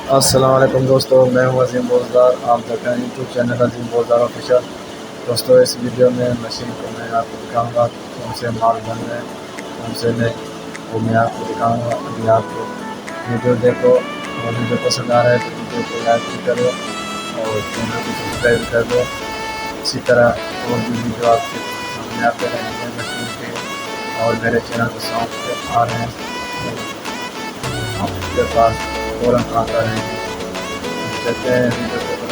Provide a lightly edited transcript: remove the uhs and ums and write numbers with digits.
अस्सलाम वालेकुम दोस्तों, मैं हूं अज़ीम बोज़दार। आप देख रहे हैं यूट्यूब चैनल अज़ीम बोज़दार ऑफिशियल। दोस्तों, इस वीडियो में मशीन को मैं आपको दिखाऊंगा कौन से माल बन रहे हैं, कौन से नहीं, वो मैं आपको दिखाऊंगा। अभी आपको वीडियो देखो और वीडियो पसंद आ रहा है तो वीडियो को लाइक भी करो और चैनल को सब्सक्राइब कर दो। इसी तरह और भी वीडियो आपके सामने आते रहेंगे मशीन के, और मेरे चैनल को साउंड पे आ रहे हैं तो आपके पास फ़ौरन आता रहेंगे। कहते हैं वीडियो को